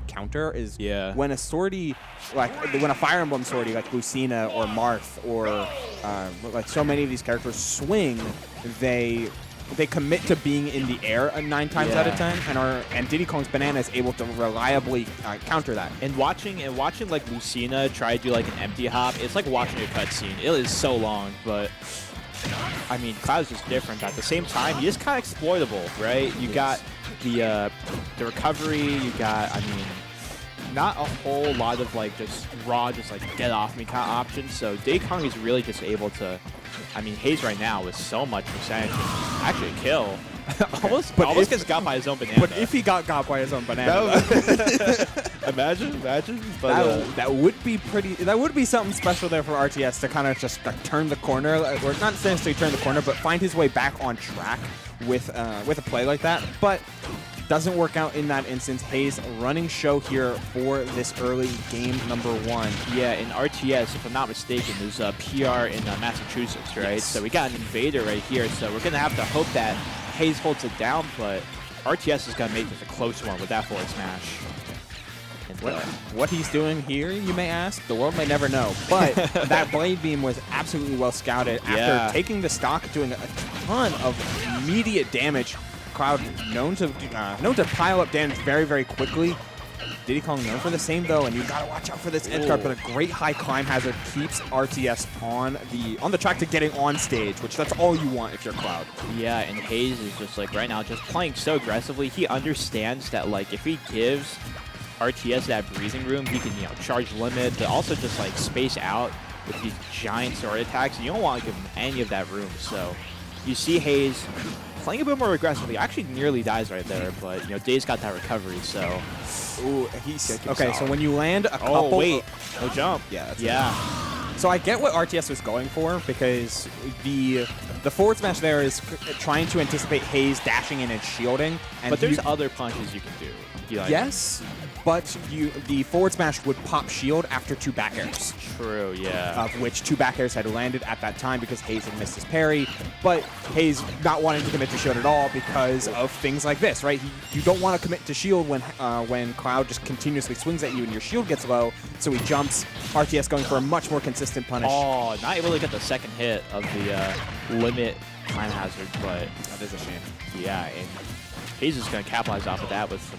counter is when a sortie, like when a Fire Emblem sortie like Lucina or Marth or like so many of these characters swing, they commit to being in the air 9 times out of 10, and Diddy Kong's banana is able to reliably counter that. And watching like Lucina try to do like an empty hop, it's like watching a cutscene. It is so long, but I mean, Cloud's just different. At the same time, he is kind of exploitable, right? You got the recovery. You got, I mean, not a whole lot of like just raw, just like get off me kind of options. So Diddy Kong is really just able to. I mean, Haze right now with so much percentage, actually a kill. almost gets got by his own banana. But if he got by his own banana, imagine. But that would be pretty. That would be something special there for RTS to kind of just like, turn the corner, or not necessarily turn the corner, but find his way back on track with a play like that. But doesn't work out in that instance. Haze running show here for this early game number 1. Yeah, in RTS, if I'm not mistaken, there's a PR in Massachusetts, right? Yes. So we got an invader right here. So we're gonna have to hope that Haze holds it down, but RTS is gonna make this a close one with that forward smash. And, what he's doing here, you may ask, the world may never know. But that blade beam was absolutely well scouted after taking the stock, doing a ton of immediate damage. Cloud known to pile up damage very, very quickly. Diddy Kong known for the same though, and you gotta watch out for this edge guard. But a great high climb hazard keeps RTS on the track to getting on stage, which that's all you want if you're Cloud. Yeah, and Haze is just like right now just playing so aggressively. He understands that like if he gives RTS that breathing room, he can charge limit, but also just like space out with these giant sword attacks. And you don't want to give him any of that room. So you see Haze playing a bit more aggressively. Actually nearly dies right there, but Day's got that recovery, so. Ooh, he's okay. So when you land a couple, oh wait, no jump. Yeah. So I get what RTS was going for, because the forward smash there is trying to anticipate Haze dashing in and shielding. But there's other punches you can do. Yes, but the forward smash would pop shield after 2 back airs. True, yeah. Of which 2 back airs had landed at that time because Haze had missed his parry. But Haze not wanting to commit to shield at all because of things like this, right? You don't want to commit to shield when Cloud just continuously swings at you and your shield gets low. So he jumps. RTS going for a much more consistent punish. Oh, not able to get the second hit of the limit time hazard, but that is a shame. Yeah, and Haze is going to capitalize off of that with some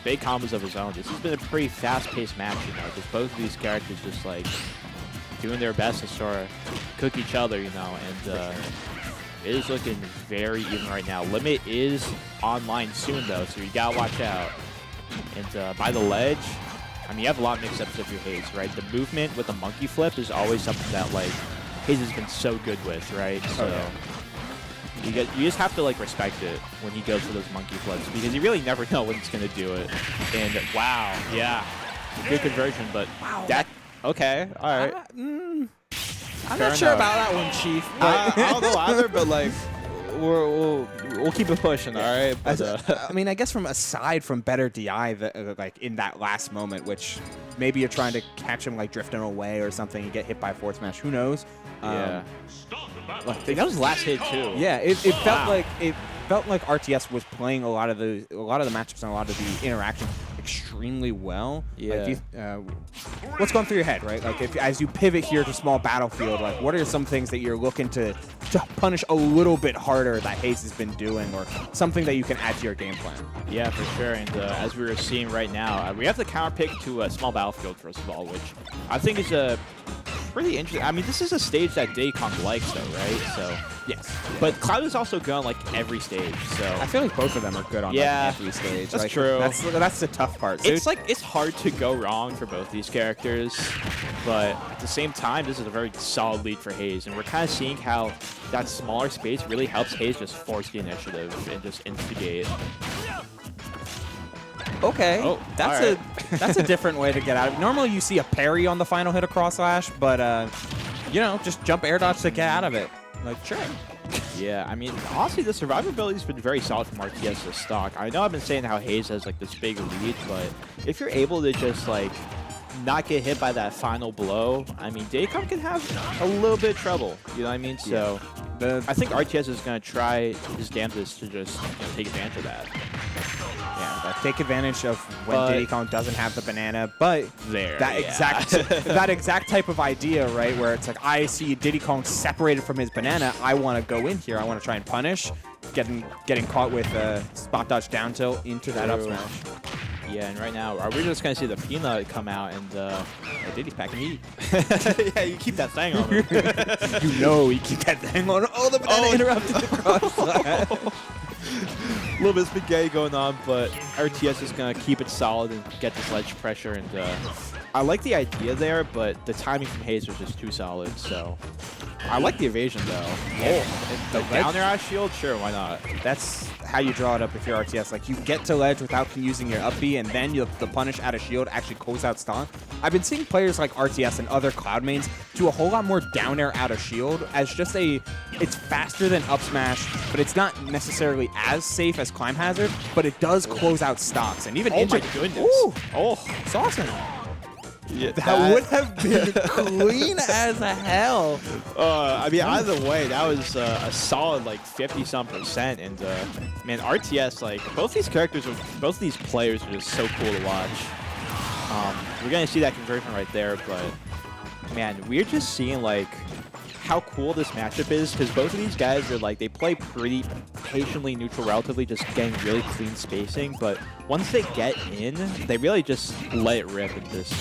big combos of his own. This has been a pretty fast-paced match, just both of these characters just like doing their best to sort of cook each other, and it is looking very even right now. Limit is online soon though, so you gotta watch out. And by the ledge, I mean, you have a lot of mix-ups of your Haze, right? The movement with the monkey flip is always something that like Haze has been so good with, right? So. You just have to like respect it when he goes for those monkey flips, because you really never know when he's gonna do it. And wow, yeah, good conversion, but wow, okay, all right. I'm not sure about that one, Chief. I don't know either, but like we'll keep it pushing, all right. But, I mean, I guess aside from better DI, like in that last moment, which maybe you're trying to catch him like drifting away or something, you get hit by a forward smash. Who knows? Yeah. That was his last hit too. Yeah, it felt like RTS was playing a lot of the matchups and a lot of the interactions extremely well. Yeah. Like what's going through your head, right? Like as you pivot here to small battlefield, like what are some things that you're looking to punish a little bit harder that Haze has been doing, or something that you can add to your game plan? Yeah, for sure. And as we were seeing right now, we have the counter pick to a small battlefield first of all, which I think is a pretty interesting. I mean, this is a stage that Diddy Kong likes, though, right? So yes, but Cloud is also good on like every stage. So I feel like both of them are good on like, every stage. That's like, true. That's the tough part. It's like it's hard to go wrong for both these characters, but at the same time, this is a very solid lead for Haze, and we're kind of seeing how that smaller space really helps Haze just force the initiative and just instigate. Okay, that's a different way to get out of it. Normally you see a parry on the final hit of cross slash, but just jump air dodge to get out of it. Like, sure. Yeah, I mean, honestly, the survivability has been very solid from RTS's stock. I know I've been saying how Haze has like this big lead, but if you're able to just like not get hit by that final blow, I mean, Diddy Kong can have a little bit of trouble. You know what I mean? So I think RTS is going to try his damnedest to just take advantage of that. Yeah. Like, take advantage of when Diddy Kong doesn't have the banana, but that exact type of idea, right, where it's like, I see Diddy Kong separated from his banana, I want to go in here, I want to try and punish, getting caught with spot dodge down tilt into that up smash. Yeah, and right now, are we just going to see the Peanut come out and Diddy's packing heat. yeah, you keep that thing on him. You know you keep that thing on. Oh, the banana interrupted the cross. A little bit of spaghetti going on, but RTS is going to keep it solid and get this ledge pressure. And I like the idea there, but the timing from Haze was just too solid. So I like the evasion, though. Yeah. The down air out shield? Sure, why not? That's how you draw it up if you're RTS. Like, you get to ledge without using your up B, and then the punish out of shield actually close out stock. I've been seeing players like RTS and other Cloud mains do a whole lot more down air out of shield as just it's faster than up smash, but it's not necessarily as safe as climb hazard, but it does close out stocks. And even my goodness. Ooh, it's awesome. Yeah, that would have been clean as hell. I mean, either way, that was a solid like 50-some%. And man, RTS, like both these players are just so cool to watch. We're gonna see that conversion right there, but man, we're just seeing like how cool this matchup is, because both of these guys are like, they play pretty patiently neutral, relatively, just getting really clean spacing. But once they get in, they really just let it rip and just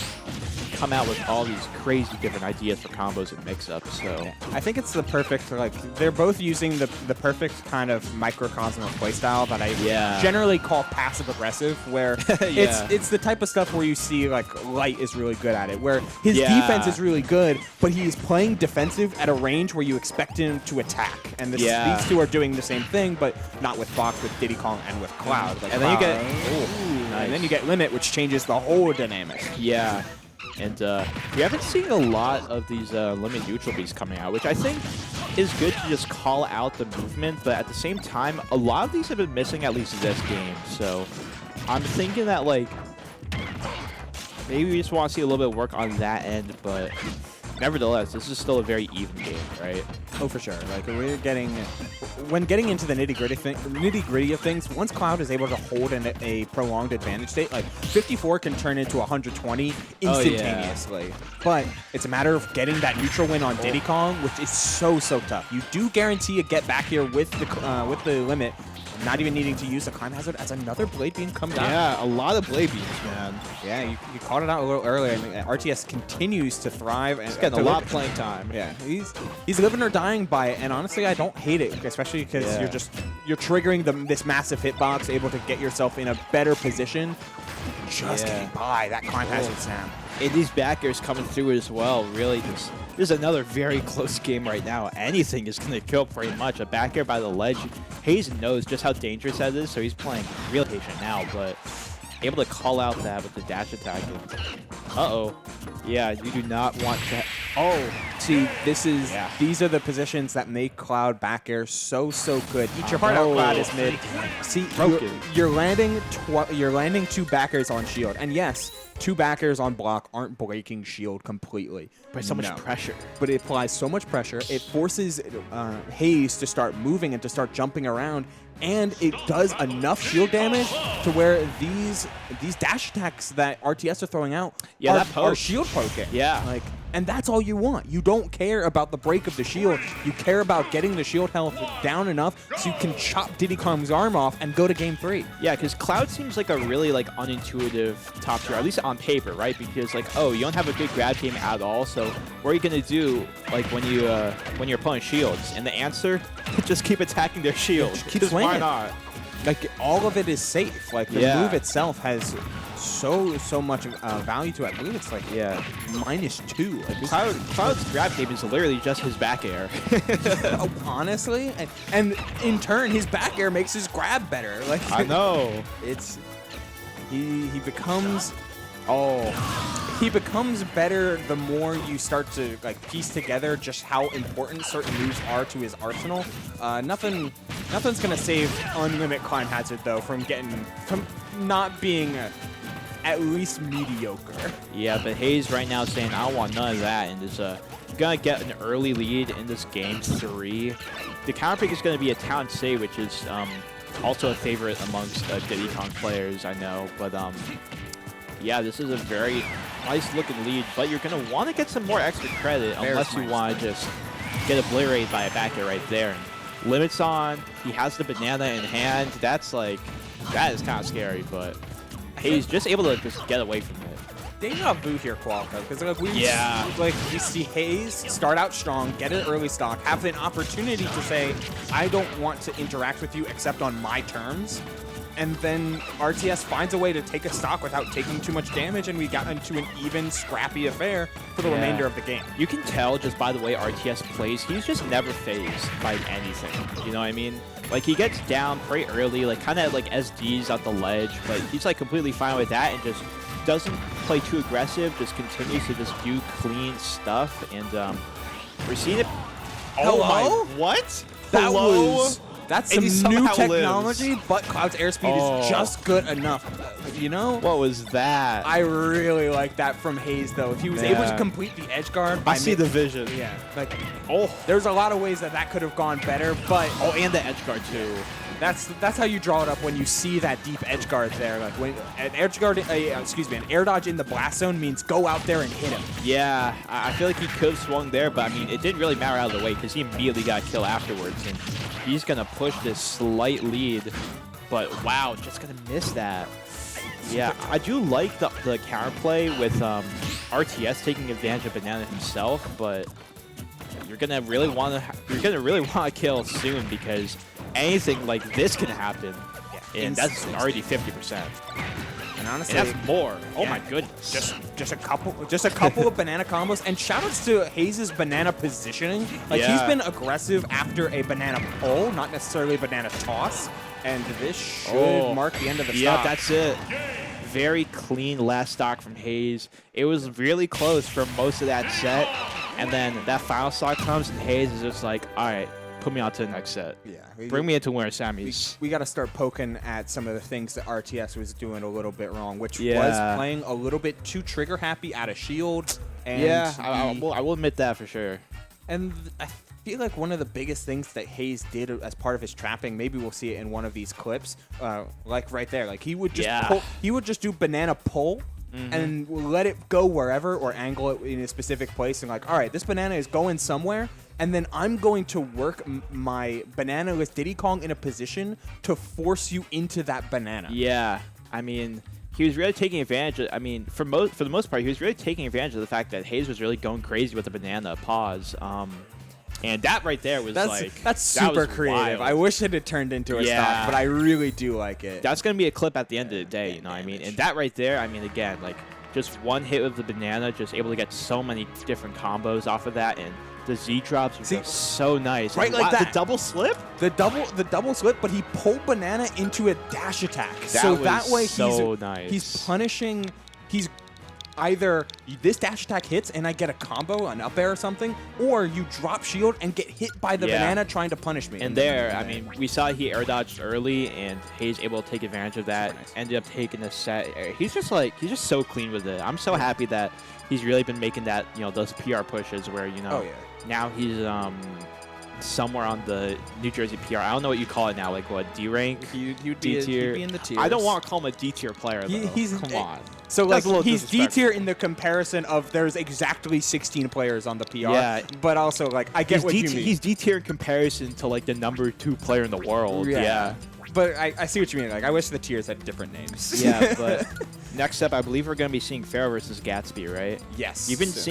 come out with all these crazy different ideas for combos and mix-ups. So I think it's the perfect, like, they're both using the perfect kind of microcosm of playstyle that I generally call passive-aggressive, where it's the type of stuff where you see, like, Light is really good at it, where his defense is really good, but he's playing defensive at a range where you expect him to attack. And these two are doing the same thing, but not with Fox, with Diddy Kong, and with Cloud. Like, and then you get and then you get Limit, which changes the whole dynamic. Yeah. And we haven't seen a lot of these limit neutral beats coming out, which I think is good to just call out the movement. But at the same time, a lot of these have been missing at least this game. So I'm thinking that, like, maybe we just want to see a little bit of work on that end. But nevertheless, this is still a very even game, right? Oh, for sure. Like, when getting into the nitty-gritty of things, once Cloud is able to hold in a prolonged advantage state, like 54 can turn into 120 instantaneously. But it's a matter of getting that neutral win on Diddy Kong, which is so tough. You do guarantee a get back here with the limit, not even needing to use a climb hazard as another Blade Beam comes down. Yeah, a lot of Blade Beams, man. Yeah, you called it out a little earlier. I mean, RTS continues to thrive. And he's getting a lot of playing time. Yeah, he's living or dying by it, and honestly, I don't hate it, especially because you're triggering this massive hitbox, able to get yourself in a better position, just getting by that climb hazard snap. And these back airs coming through as well, really just... This is another very close game right now. Anything is going to kill pretty much. A back air by the ledge. Haze knows just how dangerous that is, so he's playing real patient now, but able to call out that with the dash attack. Uh-oh. Yeah, you do not want to... Oh, see, these are the positions that make Cloud back air so good. Eat your heart out, Cloud is mid. See, you're landing two back airs on shield, and yes, two back airs on block aren't breaking shield completely. But so much pressure. But it applies so much pressure. It forces Haze to start moving and to start jumping around, and it does enough shield damage to where these dash attacks that RTS are throwing out are shield poking. Yeah. Like, and that's all you want. You don't care about the break of the shield. You care about getting the shield health down enough so you can chop Diddy Kong's arm off and go to game 3. Yeah, because Cloud seems like a really unintuitive top tier, at least on paper, right? Because oh, you don't have a good grab game at all. So what are you gonna do when your opponent shields? And the answer, just keep attacking their shield. Keep swinging. Why not? Like, all of it is safe. Like, the move itself has so much value to it. I believe it's like -2. Like, Cloud's grab game is literally just his back air. Honestly, and in turn, his back air makes his grab better. Like, I know. He becomes better the more you start to piece together just how important certain moves are to his arsenal. Nothing's gonna save Unlimit Climb Hazard though from not being at least mediocre. Yeah, but Haze right now is saying I don't want none of that, and is gonna get an early lead in this game 3. The counter pick is gonna be a Talent Say, which is also a favorite amongst Diddy Kong players, I know. But yeah, this is a very nice looking lead, but you're going to want to get some more extra credit unless you want to just get obliterated by a back air right there. And limits on, he has the banana in hand. That's like, that is kind of scary, but he's just able to just get away from it. Deja vu here, Qualcomm, because we see Haze start out strong, get an early stock, have an opportunity to say, I don't want to interact with you except on my terms. And then RTS finds a way to take a stock without taking too much damage, and we got into an even, scrappy affair for the remainder of the game. You can tell just by the way RTS plays, he's just never phased by anything. You know what I mean? Like, he gets down pretty early, like, kind of like SDs at the ledge, but he's, like, completely fine with that and just doesn't play too aggressive, just continues to just do clean stuff, and we're seeing it. Oh my, what? That's some new technology, but Cloud's airspeed is just good enough. You know? What was that? I really like that from Haze, though. If he was able to complete the edge guard, I see the vision. Yeah. Like, there's a lot of ways that could have gone better, but and the edge guard too. That's how you draw it up when you see that deep edge guard there. Like when an edge guard, an air dodge in the blast zone means go out there and hit him. Yeah, I feel like he could have swung there, but I mean it didn't really matter out of the way because he immediately got a kill afterwards, and he's gonna push this slight lead. But wow, just gonna miss that. Yeah, I do like the counterplay with RTS taking advantage of Banana himself, but you're gonna really want to kill soon because anything like this can happen, and that's already 50%. And honestly, and that's more. Oh my goodness! Just a couple of banana combos, and shoutouts to Haze's banana positioning. Like he's been aggressive after a banana pull, not necessarily a banana toss, and this should mark the end of the stock. Yeah, that's it. Very clean last stock from Haze. It was really close for most of that set, and then that final stock comes, and Haze is just like, all right, put me on to the next set. Yeah. Bring me into winner Sammy's. We got to start poking at some of the things that RTS was doing a little bit wrong, which was playing a little bit too trigger happy out of shield. And I will admit that for sure. And I feel like one of the biggest things that Haze did as part of his trapping, maybe we'll see it in one of these clips, like right there. Like he would just pull, he would just do banana pull. And let it go wherever or angle it in a specific place, and like, all right, this banana is going somewhere, and then I'm going to work my banana-less Diddy Kong in a position to force you into that banana. Yeah, I mean, he was really taking advantage of, I mean, for the most part, he was really taking advantage of the fact that Haze was really going crazy with the banana pause. And that right there was that's super creative. Wild. I wish it had turned into a stock, but I really do like it. That's going to be a clip at the end of the day, you know what I mean? And that right there, I mean, again, like, just one hit with the banana, just able to get so many different combos off of that, and the Z drops are just so nice. Right, like that. The double slip? The double slip, but he pulled banana into a dash attack. That way he's punishing, either this dash attack hits and I get a combo, an up air or something, or you drop shield and get hit by the banana trying to punish me. And there, I mean, we saw he air dodged early, and Haze able to take advantage of that. Ended up taking the set. He's just so clean with it. I'm so happy that he's really been making that, you know, those PR pushes where, you know, now he's somewhere on the New Jersey PR. I don't know what you call it now, like what, D rank, D tier. Be in the tiers. I don't want to call him a D tier player though. Come on. So like he's D tier in the comparison of there's exactly 16 players on the PR. Yeah, but also like I get what you mean. He's D tier in comparison to like the #2 player in the world. Yeah. But I see what you mean. Like I wish the tiers had different names. Yeah, but next up, I believe we're going to be seeing Pharaoh versus Gatsby, right? Yes. You've been seeing